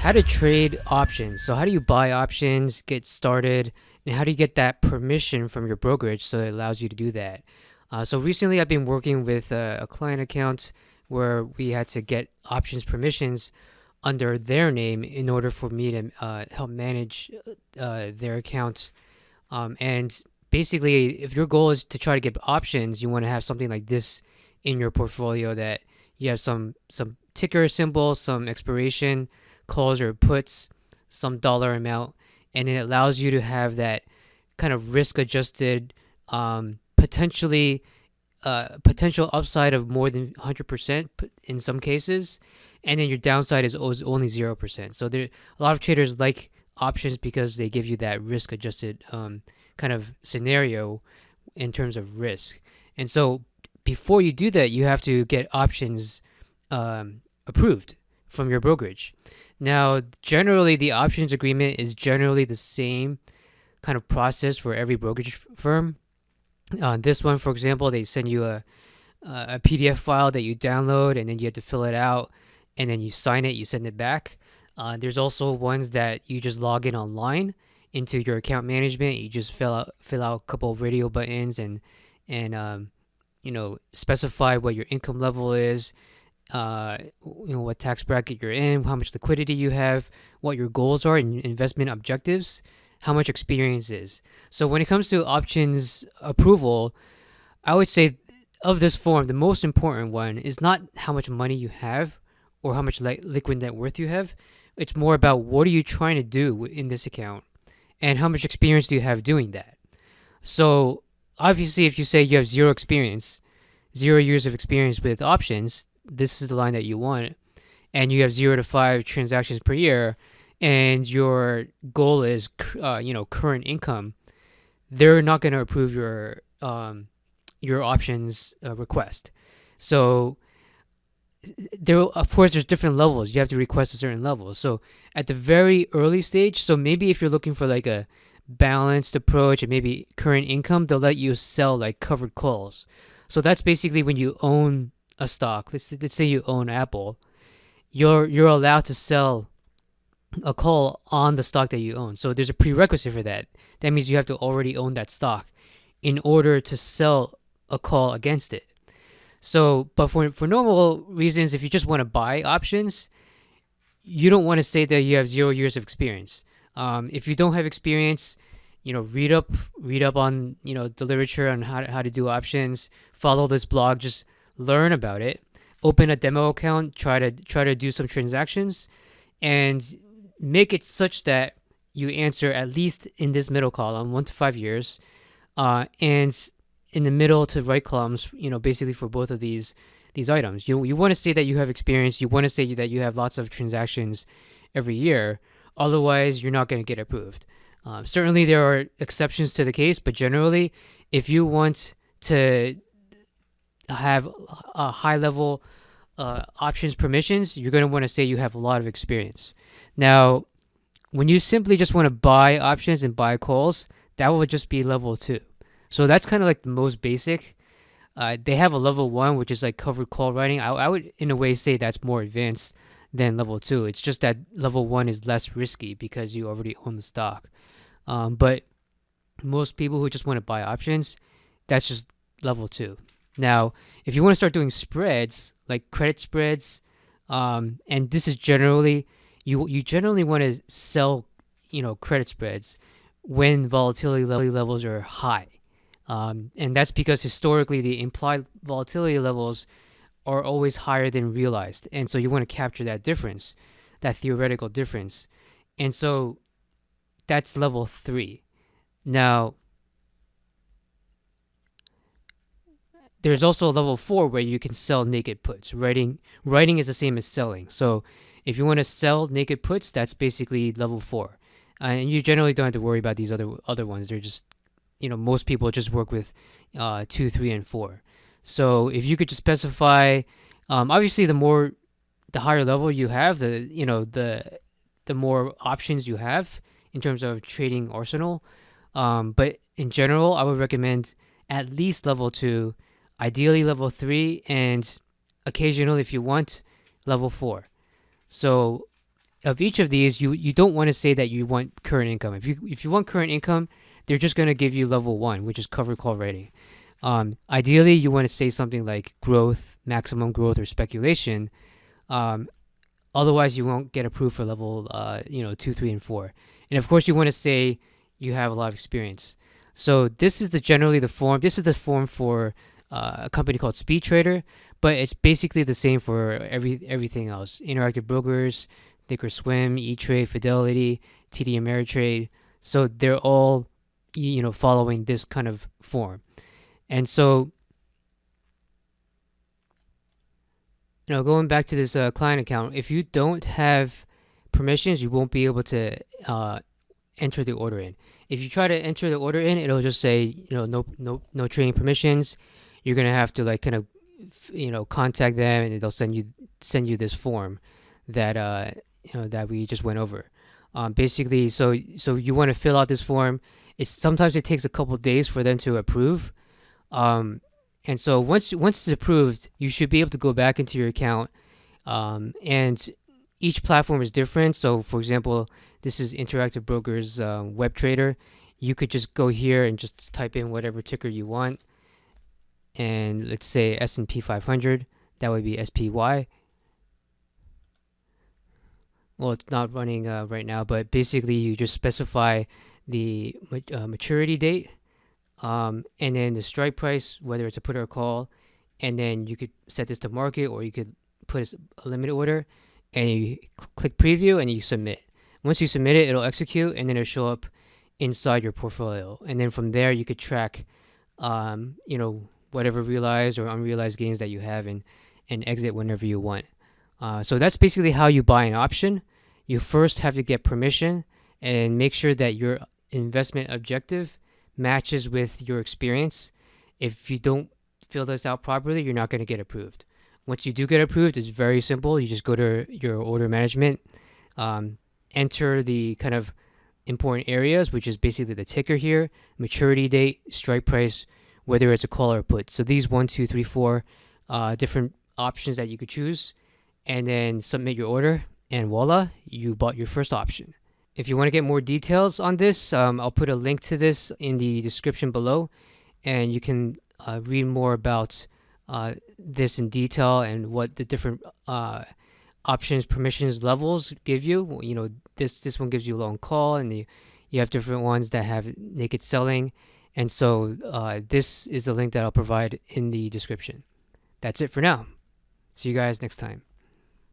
how to trade options. So how do you buy options, get started, and how do you get that permission from your brokerage so it allows you to do that? So recently I've been working with a client account where we had to get options permissions under their name in order for me to help manage their account. And basically, if your goal is to try to get options, you want to have something like this in your portfolio that you have some ticker symbol, some expiration, calls or puts, some dollar amount, and it allows you to have that kind of risk adjusted, potential upside of more than 100% in some cases, and then your downside is only 0%. So there a lot of traders like options because they give you that risk adjusted kind of scenario in terms of risk. And so before you do that, you have to get options approved from your brokerage. Now, generally, the options agreement is generally the same kind of process for every brokerage firm. This one, for example, they send you a PDF file that you download, and then you have to fill it out, and then you sign it, you send it back. There's also ones that you just log in online into your account management. You just fill out a couple of radio buttons and specify what your income level is, what tax bracket you're in, how much liquidity you have, what your goals are and investment objectives, how much experience is. So when it comes to options approval, I would say of this form, the most important one is not how much money you have or how much liquid net worth you have. It's more about what are you trying to do in this account and how much experience do you have doing that. So obviously, if you say you have zero experience, 0 years of experience with options, this is the line that you want, and you have 0 to 5 transactions per year, and your goal is current income, they're not going to approve your options request. So there, of course, there's different levels. You have to request a certain level. So at the very early stage, so maybe if you're looking for like a balanced approach and maybe current income, they'll let you sell like covered calls. So that's basically when you own a stock. Let's say you own Apple, you're allowed to sell a call on the stock that you own. So there's a prerequisite for that. That means you have to already own that stock in order to sell a call against it. So, but for normal reasons, if you just want to buy options, you don't want to say that you have 0 years of experience. If you don't have experience, read up on the literature on how to do options. Follow this blog, just learn about it. Open a demo account, try to do some transactions, and make it such that you answer at least in this middle column 1 to 5 years, and in the middle to right columns, basically for both of these items. You want to say that you have experience. You want to say that you have lots of transactions every year. Otherwise, you're not going to get approved. Certainly, there are exceptions to the case, but generally, if you want to have a high level options permissions, you're going to want to say you have a lot of experience. Now, when you simply just want to buy options and buy calls, that will just be level 2. So that's kind of like the most basic. They have a level 1, which is like covered call writing. I would, in a way, say that's more advanced than level 2. It's just that level 1 is less risky because you already own the stock. But most people who just want to buy options, that's just level 2. Now, if you want to start doing spreads, like credit spreads, and this is generally, you generally want to sell, credit spreads when volatility levels are high. And that's because historically the implied volatility levels are always higher than realized. And so you want to capture that difference, that theoretical difference. And so that's level 3. Now, there's also level 4 where you can sell naked puts. Writing is the same as selling. So if you want to sell naked puts, that's basically level 4. And you generally don't have to worry about these other ones. They're just, most people just work with 2, 3, and 4. So if you could just specify, obviously the higher level you have, the more options you have in terms of trading arsenal. But in general, I would recommend at least level 2, ideally level 3, and occasionally, if you want, level 4. So of each of these, you don't want to say that you want current income. If you want current income, they're just going to give you level 1, which is covered call rating. Ideally, you want to say something like growth, maximum growth, or speculation. Um, Otherwise, you won't get approved for level 2, 3, and 4. And of course, you want to say you have a lot of experience. So this is generally the form. This is the form for a company called Speed Trader, but it's basically the same for everything else. Interactive Brokers, Thinkorswim, E-Trade, Fidelity, TD Ameritrade. So they're all following this kind of form. And so going back to this client account, if you don't have permissions, you won't be able to enter the order in. If you try to enter the order in, it'll just say no trading permissions. You're gonna have to like kind of contact them, and they'll send you this form that that we just went over. Basically, so you want to fill out this form. Sometimes it takes a couple days for them to approve. And so once it's approved, you should be able to go back into your account. And each platform is different. So for example, this is Interactive Brokers Web Trader. You could just go here and just type in whatever ticker you want. And let's say S&P 500. That would be SPY. Well, it's not running right now, but basically you just specify the maturity date. And then the strike price, whether it's a put or a call, and then you could set this to market, or you could put a limit order, and you click preview and you submit. Once you submit it, it'll execute, and then it'll show up inside your portfolio. And then from there, you could track, whatever realized or unrealized gains that you have, and exit whenever you want. So that's basically how you buy an option. You first have to get permission and make sure that your investment objective matches with your experience. If you don't fill this out properly, you're not going to get approved. Once you do get approved, it's very simple. You just go to your order management, enter the kind of important areas, which is basically the ticker here, maturity date, strike price, whether it's a call or a put. So these 1, 2, 3, 4 different options that you could choose, and then submit your order, and voila, you bought your first option. If you want to get more details on this, I'll put a link to this in the description below, and you can read more about this in detail and what the different options, permissions levels give you. This one gives you long call, and you have different ones that have naked selling. And so this is the link that I'll provide in the description. That's it for now. See you guys next time.